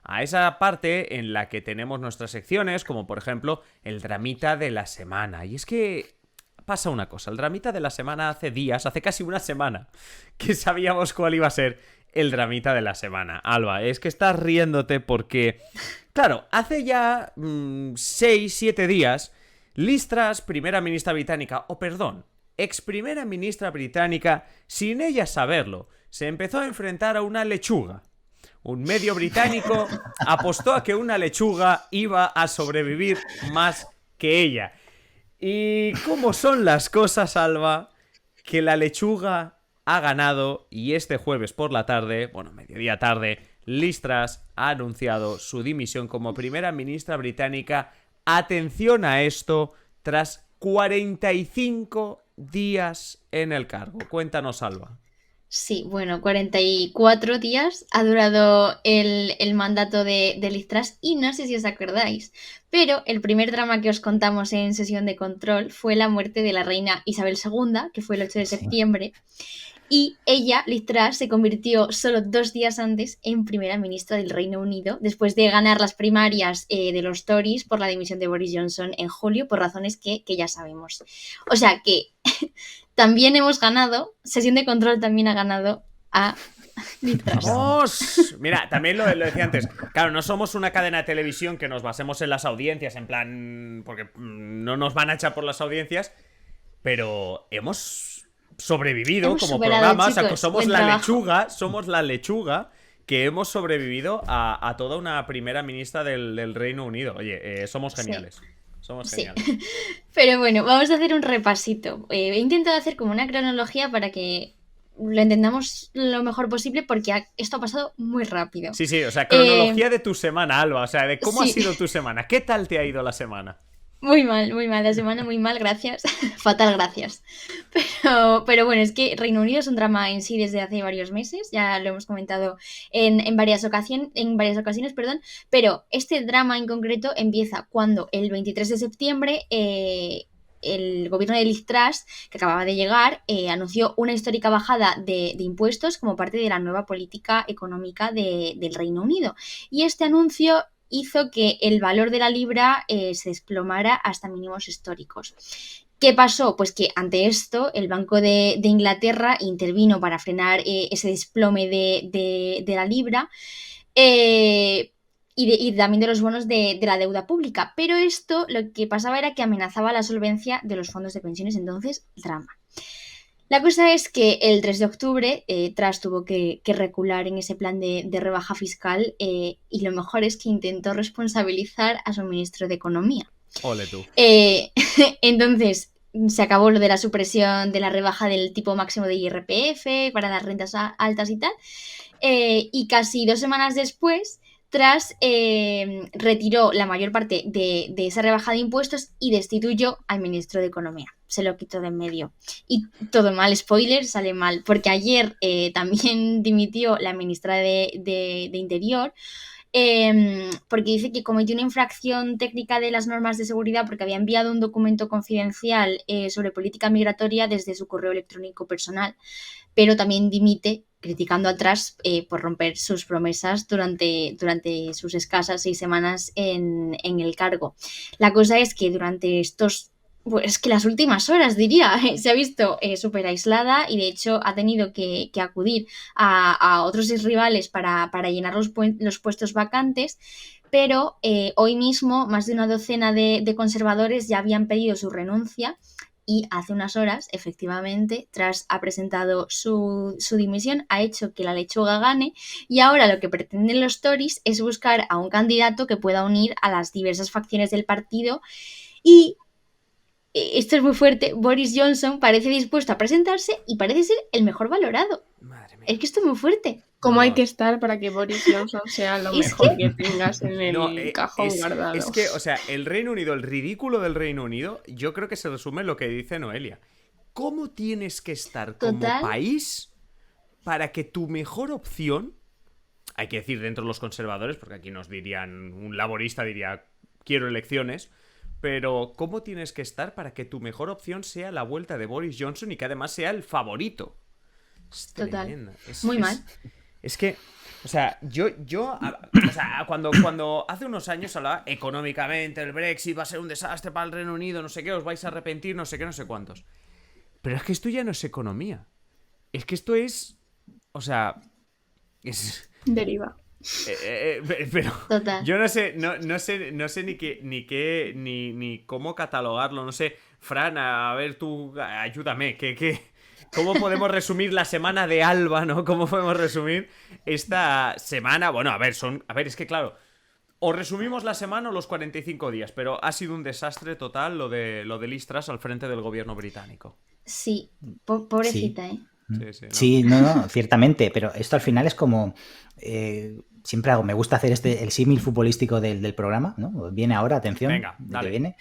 a esa parte en la que tenemos nuestras secciones, como por ejemplo el dramita de la semana. Y es que pasa una cosa, el dramita de la semana hace días, hace casi una semana, que sabíamos cuál iba a ser el dramita de la semana. Alba, es que estás riéndote porque, claro, hace ya 6, 7 días, Liz Truss, primera ministra británica, o perdón, ex primera ministra británica, sin ella saberlo, se empezó a enfrentar a una lechuga. Un medio británico apostó a que una lechuga iba a sobrevivir más que ella. ¿Y cómo son las cosas, Alba? Que la lechuga ha ganado y este jueves por la tarde, bueno, mediodía tarde, Liz Truss ha anunciado su dimisión como primera ministra británica. Atención a esto, tras 45 días en el cargo. Cuéntanos, Alba. Sí, bueno, 44 días ha durado el mandato de Liz Truss y no sé si os acordáis, pero el primer drama que os contamos en sesión de control fue la muerte de la reina Isabel II, que fue el 8 de Sí. septiembre, y ella, Liz Truss, se convirtió solo 2 días antes en primera ministra del Reino Unido, después de ganar las primarias de los Tories por la dimisión de Boris Johnson en julio, por razones que ya sabemos. O sea que también hemos ganado, sesión de control también ha ganado a Liz Truss. ¡Vamos! Mira, también lo decía antes. Claro, no somos una cadena de televisión que nos basemos en las audiencias, en plan. Porque no nos van a echar por las audiencias. Pero hemos sobrevivido Hemos como superado, programa. O sea, que chicos. somos Buen la trabajo. lechuga. Somos la lechuga que hemos sobrevivido a toda una primera ministra del Reino Unido. Oye, somos Sí, geniales. Somos sí. geniales. Pero bueno, vamos a hacer un repasito. He intentado hacer como una cronología para que lo entendamos lo mejor posible porque esto ha pasado muy rápido. Sí, sí, o sea, Eh, cronología de tu semana, Alba. O sea, de cómo ha sí, sido tu semana. ¿Qué tal te ha ido la semana? muy mal, la semana muy mal, gracias. Fatal, gracias. Pero bueno, es que Reino Unido es un drama en sí desde hace varios meses, ya lo hemos comentado en varias ocasiones, perdón, pero este drama en concreto empieza cuando el 23 de septiembre el gobierno de Liz Truss, que acababa de llegar, anunció una histórica bajada de impuestos como parte de la nueva política económica del Reino Unido. Y este anuncio hizo que el valor de la libra se desplomara hasta mínimos históricos. ¿Qué pasó? Pues que ante esto el Banco de Inglaterra intervino para frenar ese desplome de la libra eh, y también de los bonos de la deuda pública. Pero esto lo que pasaba era que amenazaba la solvencia de los fondos de pensiones, entonces drama. La cosa es que el 3 de octubre Truss tuvo que recular en ese plan de rebaja fiscal y lo mejor es que intentó responsabilizar a su ministro de Economía. Ole tú. Eh, entonces, se acabó lo de la supresión de la rebaja del tipo máximo de IRPF para las rentas altas y tal. Y casi 2 semanas después, Truss retiró la mayor parte de esa rebaja de impuestos y destituyó al ministro de Economía. Se lo quitó de en medio. Y todo mal, spoiler, sale mal, porque ayer también dimitió la ministra de Interior porque dice que cometió una infracción técnica de las normas de seguridad porque había enviado un documento confidencial sobre política migratoria desde su correo electrónico personal, pero también dimite criticando atrás por romper sus promesas durante sus escasas 6 semanas en el cargo. La cosa es que durante estos pues que las últimas horas, diría, se ha visto súper aislada y de hecho ha tenido que acudir a otros rivales para llenar los puestos vacantes, pero hoy mismo más de una docena de conservadores ya habían pedido su renuncia y hace unas horas, efectivamente, Truss ha presentado su dimisión, ha hecho que la lechuga gane y ahora lo que pretenden los Tories es buscar a un candidato que pueda unir a las diversas facciones del partido y esto es muy fuerte, Boris Johnson parece dispuesto a presentarse y parece ser el mejor valorado. Madre Es mía. que esto es muy fuerte. No, ¿Cómo hay no. que estar para que Boris Johnson sea lo Es que mejor que tengas en No, el cajón es guardado? que, o sea, el Reino Unido, el ridículo del Reino Unido, yo creo que se resume en lo que dice Noelia. ¿Cómo tienes que estar como total, país para que tu mejor opción, hay que decir dentro de los conservadores, porque aquí nos dirían, un laborista diría, quiero elecciones, pero ¿cómo tienes que estar para que tu mejor opción sea la vuelta de Boris Johnson y que además sea el favorito? Es total. tremenda. Muy mal. Es que O sea, o sea, cuando hace unos años hablaba económicamente, el Brexit va a ser un desastre para el Reino Unido, no sé qué, os vais a arrepentir, no sé qué, no sé cuántos. Pero es que esto ya no es economía. Es que esto es, o sea, es, Deriva. pero Total. yo no sé ni cómo catalogarlo, no sé. Fran, a ver tú, ayúdame, ¿cómo podemos resumir la semana de Alba, ¿no? ¿Cómo podemos resumir esta semana? Bueno, es que claro, o resumimos la semana o los 45 días, pero ha sido un desastre total lo de Liz Truss al frente del gobierno británico. Sí, Sí. pobrecita, ¿eh? Sí, sí, ¿no? Sí, no, ciertamente, pero esto al final es como... siempre me gusta hacer el símil futbolístico del programa, ¿no? Viene ahora, atención, Venga, de que dale. viene.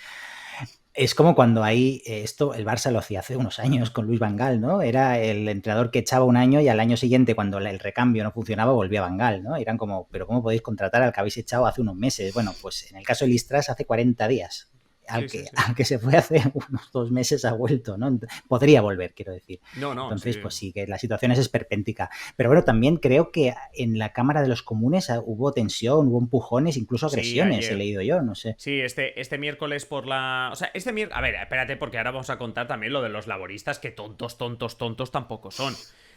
Es como cuando hay esto, el Barça lo hacía hace unos años con Luis Van Gaal, ¿no? Era el entrenador que echaba un año y al año siguiente, cuando el recambio no funcionaba, volvía Van Gaal, ¿no? Eran como, pero ¿cómo podéis contratar al que habéis echado hace unos meses? Bueno, pues en el caso de Liz Truss hace 40 días. Al Sí, sí, sí. que se fue hace unos 2 meses ha vuelto, ¿no? Podría volver, quiero decir. No, Entonces, sí. pues sí, que la situación es esperpéntica. Pero bueno, también creo que en la Cámara de los Comunes hubo tensión, hubo empujones, incluso Sí, agresiones, he ayer. leído yo, no sé. Sí, este miércoles por la... O sea, este miércoles... A ver, espérate, porque ahora vamos a contar también lo de los laboristas, que tontos tampoco son.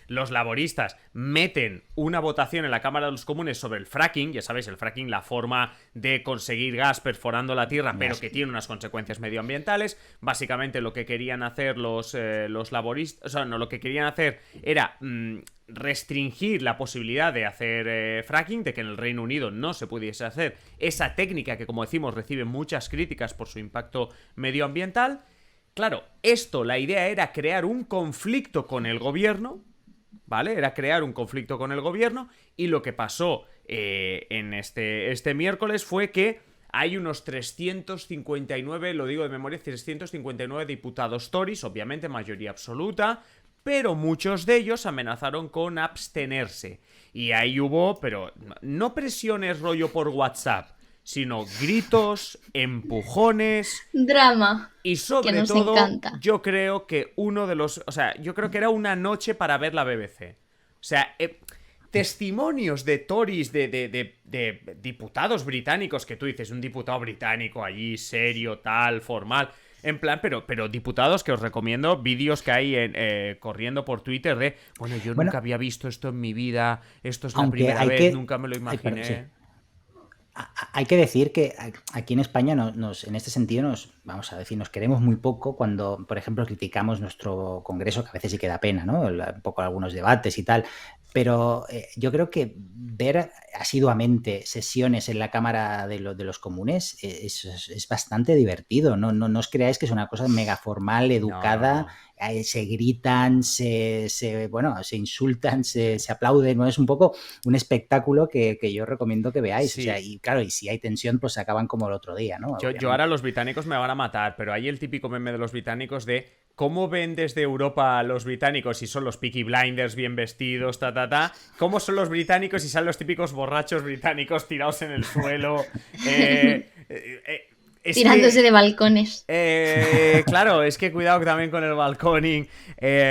Los laboristas meten una votación en la Cámara de los Comunes sobre el fracking, ya sabéis, el fracking, la forma de conseguir gas perforando la tierra, pero que tiene unas consecuencias medioambientales. Básicamente lo que querían hacer los laboristas... O sea, no, lo que querían hacer era... restringir la posibilidad de hacer fracking, de que en el Reino Unido no se pudiese hacer esa técnica que, como decimos, recibe muchas críticas por su impacto medioambiental. Claro, la idea era crear un conflicto con el gobierno, ¿vale? Era crear un conflicto con el gobierno, y lo que pasó en este miércoles fue que hay unos 359, lo digo de memoria, 359 diputados Tories, obviamente mayoría absoluta, pero muchos de ellos amenazaron con abstenerse. Y ahí hubo, pero no presiones rollo por WhatsApp, sino gritos, empujones. Drama. Y Que sobre nos todo, encanta. yo creo que yo creo que era una noche para ver la BBC. O sea, testimonios de Tories, de diputados británicos, que tú dices, un diputado británico allí, serio, tal, formal. En plan, pero diputados que os recomiendo, vídeos que hay corriendo por Twitter de, bueno, yo Bueno, nunca había visto esto en mi vida, esto es la aunque primera hay vez, que... nunca me lo imaginé. sí. Hay que decir que aquí en España en este sentido vamos a decir, nos queremos muy poco cuando, por ejemplo, criticamos nuestro Congreso, que a veces sí que da pena, ¿no? Un poco algunos debates y tal. Pero yo creo que ver asiduamente sesiones en la Cámara de los Comunes es bastante divertido. No os creáis que es una cosa mega formal, educada. No. Se gritan, se insultan, se aplauden, ¿no? Es un poco un espectáculo que yo recomiendo que veáis. Sí. O sea, y claro, y si hay tensión, pues se acaban como el otro día, ¿no? Yo ahora los británicos me van a matar, pero hay el típico meme de los británicos de cómo ven desde Europa a los británicos y son los Peaky Blinders bien vestidos, cómo son los británicos y salen los típicos borrachos británicos tirados en el suelo, tirándose de balcones. Claro, es que cuidado también con el balconing.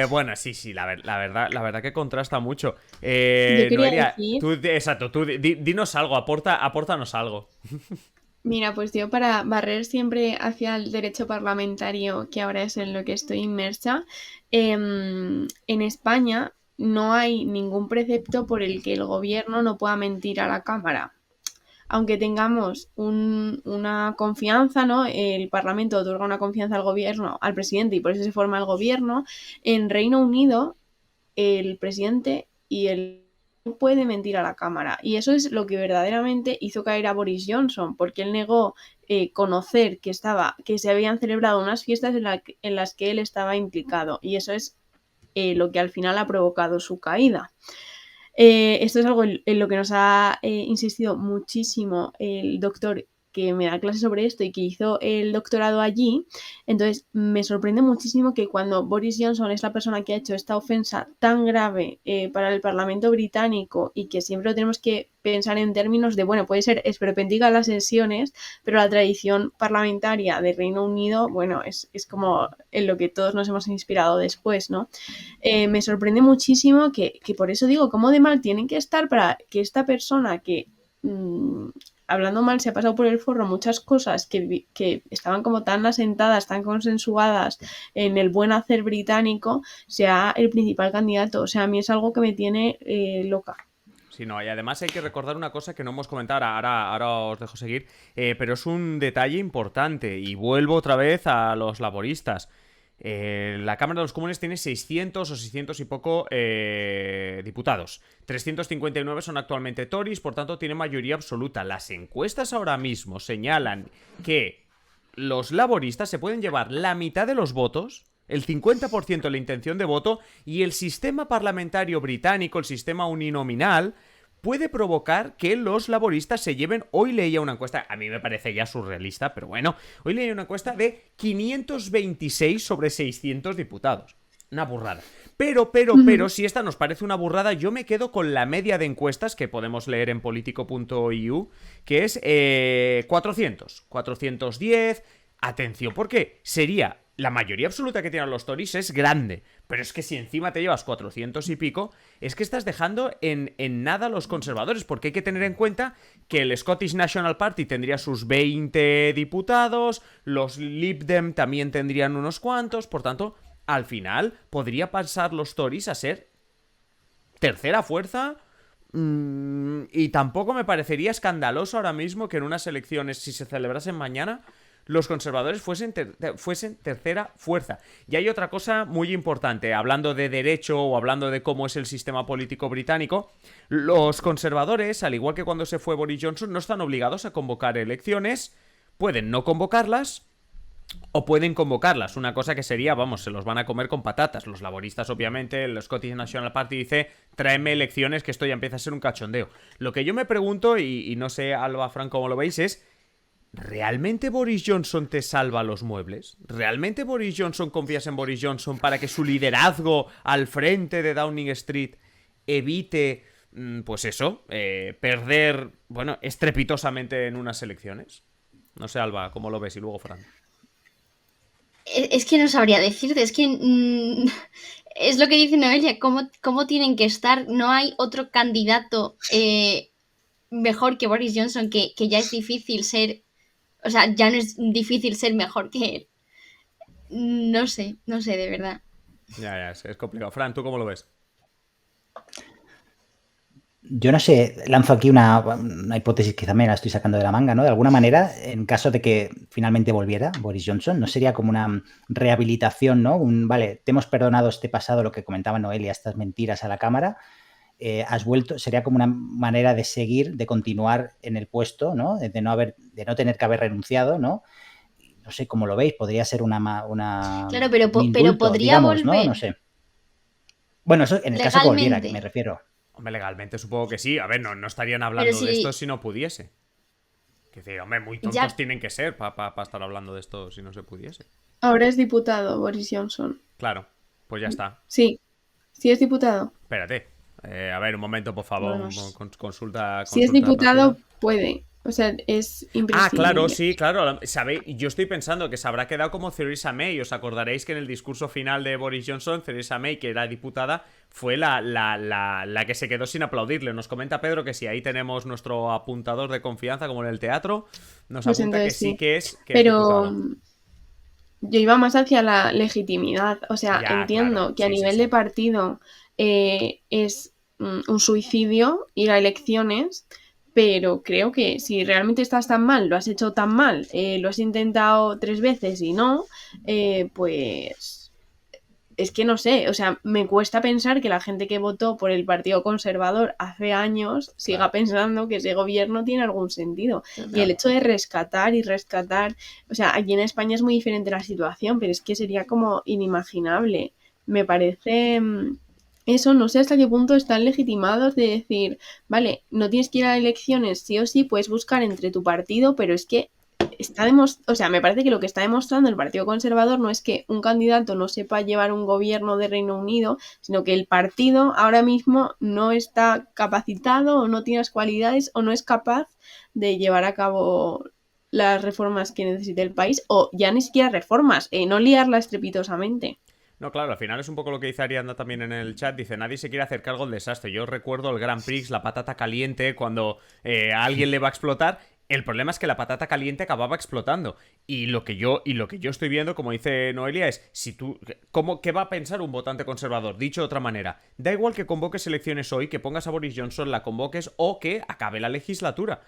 Bueno, sí, la verdad que contrasta mucho. Yo quería Noelia, decir... tú dinos algo, apórtanos algo. Mira, pues yo para barrer siempre hacia el derecho parlamentario, que ahora es en lo que estoy inmersa, en España no hay ningún precepto por el que el gobierno no pueda mentir a la Cámara. Aunque tengamos una confianza, ¿no? El Parlamento otorga una confianza al gobierno, al presidente, y por eso se forma el gobierno. En Reino Unido, el presidente y el no puede mentir a la Cámara. Y eso es lo que verdaderamente hizo caer a Boris Johnson, porque él negó conocer que se habían celebrado unas fiestas en las que él estaba implicado. Y eso es lo que al final ha provocado su caída. Esto es algo en lo que nos ha insistido muchísimo el doctor que me da clase sobre esto y que hizo el doctorado allí. Entonces me sorprende muchísimo que cuando Boris Johnson es la persona que ha hecho esta ofensa tan grave para el Parlamento británico, y que siempre lo tenemos que pensar en términos de, bueno, puede ser esperpéntica las sesiones, pero la tradición parlamentaria de Reino Unido, bueno, es como en lo que todos nos hemos inspirado después, ¿no? Me sorprende muchísimo que por eso digo, cómo de mal tienen que estar para que esta persona que, hablando mal, se ha pasado por el forro muchas cosas que estaban como tan asentadas, tan consensuadas en el buen hacer británico, sea el principal candidato. O sea, a mí es algo que me tiene loca. Sí, no, y además hay que recordar una cosa que no hemos comentado, ahora os dejo seguir, pero es un detalle importante, y vuelvo otra vez a los laboristas. La Cámara de los Comunes tiene 600 o 600 y poco diputados. 359 son actualmente Tories, por tanto tiene mayoría absoluta. Las encuestas ahora mismo señalan que los laboristas se pueden llevar la mitad de los votos, el 50% de la intención de voto, y el sistema parlamentario británico, el sistema uninominal, puede provocar que los laboristas se lleven... Hoy leía una encuesta, a mí me parece ya surrealista, pero bueno, hoy leía una encuesta de 526 sobre 600 diputados. Una burrada. Pero, si esta nos parece una burrada, yo me quedo con la media de encuestas que podemos leer en politico.eu, que es 400, 410... Atención, porque sería... La mayoría absoluta que tienen los Tories es grande, pero es que si encima te llevas 400 y pico, es que estás dejando en nada a los conservadores, porque hay que tener en cuenta que el Scottish National Party tendría sus 20 diputados, los Lib Dem también tendrían unos cuantos, por tanto, al final podría pasar los Tories a ser tercera fuerza. Y tampoco me parecería escandaloso ahora mismo que en unas elecciones, si se celebrasen mañana, los conservadores fuesen tercera fuerza. Y hay otra cosa muy importante, hablando de derecho o hablando de cómo es el sistema político británico. Los conservadores, al igual que cuando se fue Boris Johnson, no están obligados a convocar elecciones. Pueden no convocarlas o pueden convocarlas. Una cosa que sería, vamos, se los van a comer con patatas. Los laboristas, obviamente, el Scottish National Party dice, tráeme elecciones, que esto ya empieza a ser un cachondeo. Lo que yo me pregunto, y no sé, Alba, Fran, cómo lo veis, es... ¿realmente Boris Johnson te salva los muebles? ¿Realmente Boris Johnson confías en Boris Johnson para que su liderazgo al frente de Downing Street evite, pues eso, perder, bueno, estrepitosamente en unas elecciones? No sé, Alba, ¿cómo lo ves? Y luego Fran. Es que no sabría decirte, es que es lo que dice Noelia, ¿cómo tienen que estar? No hay otro candidato mejor que Boris Johnson, que ya es difícil ser... O sea, ya no es difícil ser mejor que él. No sé, de verdad. Ya, es complicado. Fran, ¿tú cómo lo ves? Yo no sé, lanzo aquí una hipótesis, quizá me la estoy sacando de la manga, ¿no? De alguna manera, en caso de que finalmente volviera Boris Johnson, ¿no sería como una rehabilitación, ¿no? Vale, te hemos perdonado este pasado, lo que comentaba Noelia, estas mentiras a la Cámara, has vuelto, sería como una manera de seguir, de continuar en el puesto, ¿no? De no tener que haber renunciado, ¿no? No sé cómo lo veis, podría ser una claro, pero podría digamos, volver. ¿no? sé. Bueno, eso en el caso que volviera, que me refiero. Hombre, legalmente supongo que sí. A ver, no estarían hablando de esto si no pudiese. Que decir, hombre, muy tontos tienen que ser para estar hablando de esto si no se pudiese. Ahora es diputado Boris Johnson. Claro, pues ya está. Sí es diputado. Espérate. A ver, un momento, por favor. Bueno, consulta. Si es diputado, rápida. Puede. O sea, es imprescindible. Ah, claro, sí, claro. ¿Sabéis? Yo estoy pensando que se habrá quedado como Theresa May. Os acordaréis que en el discurso final de Boris Johnson, Theresa May, que era diputada, fue la que se quedó sin aplaudirle. Nos comenta Pedro que si ahí tenemos nuestro apuntador de confianza, como en el teatro, nos pues apunta que sí que es. Pero yo iba más hacia la legitimidad. O sea, ya, entiendo claro. Que a nivel de partido es un suicidio ir a elecciones, pero creo que si realmente estás tan mal, lo has hecho tan mal, lo has intentado 3 veces y no, pues es que no sé, o sea, me cuesta pensar que la gente que votó por el Partido Conservador hace años siga pensando que ese gobierno tiene algún sentido. Claro. Y el hecho de rescatar, o sea, aquí en España es muy diferente la situación, pero es que sería como inimaginable. Me parece eso no sé hasta qué punto están legitimados de decir, vale, no tienes que ir a elecciones sí o sí, puedes buscar entre tu partido, pero es que o sea, me parece que lo que está demostrando el Partido Conservador no es que un candidato no sepa llevar un gobierno de Reino Unido, sino que el partido ahora mismo no está capacitado o no tiene las cualidades o no es capaz de llevar a cabo las reformas que necesita el país, o ya ni siquiera reformas, no liarla estrepitosamente. No, claro, al final es un poco lo que dice Arianda también en el chat. Dice, nadie se quiere hacer cargo del desastre. Yo recuerdo el Grand Prix, la patata caliente, cuando a alguien le va a explotar. El problema es que la patata caliente acababa explotando. Y lo que yo estoy viendo, como dice Noelia, es si tú. ¿Qué va a pensar un votante conservador? Dicho de otra manera, da igual que convoques elecciones hoy, que pongas a Boris Johnson, la convoques o que acabe la legislatura.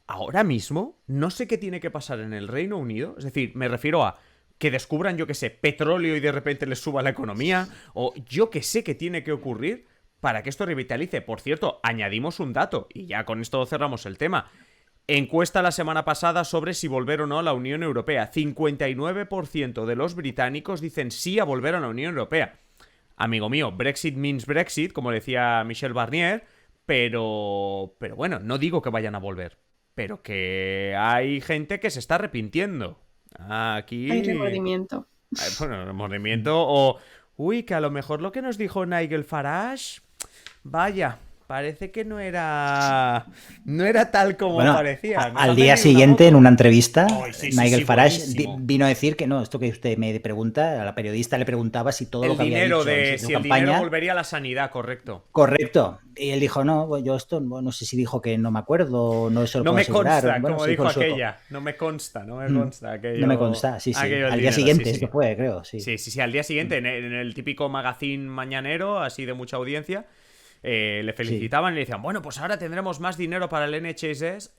Ahora mismo, no sé qué tiene que pasar en el Reino Unido. Es decir, me refiero a que descubran, yo que sé, petróleo y de repente les suba la economía, o yo que sé qué tiene que ocurrir para que esto revitalice. Por cierto, añadimos un dato, y ya con esto cerramos el tema. Encuesta la semana pasada sobre si volver o no a la Unión Europea. 59% de los británicos dicen sí a volver a la Unión Europea. Amigo mío, Brexit means Brexit, como decía Michel Barnier, pero bueno, no digo que vayan a volver, pero que hay gente que se está arrepintiendo. Aquí... Hay remordimiento. Bueno, remordimiento o... Uy, que a lo mejor lo que nos dijo Nigel Farage... Vaya, parece que no era tal como Bueno, parecía. al día siguiente, en una entrevista, sí, Nigel Farage buenísimo. vino a decir que no, esto que usted me pregunta, a la periodista le preguntaba si todo El lo que había dinero dicho en si su el campaña... dinero volvería a la sanidad, correcto. Correcto. Y él dijo, no, yo esto, no sé si dijo que no me acuerdo, no se lo No puedo me asegurar. consta, Bueno, como sí, dijo con sueco. aquella. No me consta aquello. No me consta, sí. Aquello del Al día dinero, siguiente, sí. esto fue, creo, sí. Sí, al día siguiente, en el típico magazine mañanero, así de mucha audiencia, le felicitaban y le decían, bueno, pues ahora tendremos más dinero para el NHS,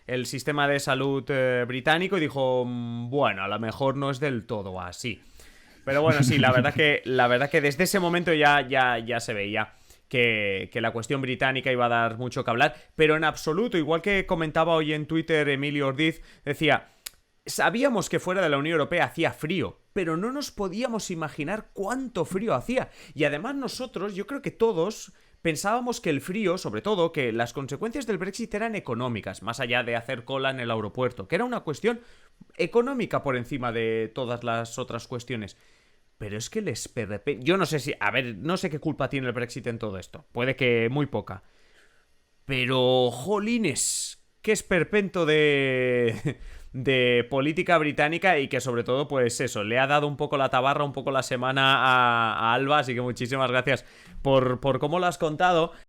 el sistema de salud británico, y dijo, bueno, a lo mejor no es del todo así. Pero bueno, sí, la verdad que desde ese momento ya se veía que la cuestión británica iba a dar mucho que hablar, pero en absoluto, igual que comentaba hoy en Twitter Emilio Ordiz, decía, sabíamos que fuera de la Unión Europea hacía frío, pero no nos podíamos imaginar cuánto frío hacía. Y además nosotros, yo creo que todos pensábamos que el frío, sobre todo, que las consecuencias del Brexit eran económicas, más allá de hacer cola en el aeropuerto, que era una cuestión económica por encima de todas las otras cuestiones. Pero es que yo no sé si... A ver, no sé qué culpa tiene el Brexit en todo esto. Puede que muy poca. Pero, jolines, qué esperpento de política británica, y que sobre todo, pues eso, le ha dado un poco la tabarra, un poco la semana a Alba, así que muchísimas gracias por cómo lo has contado.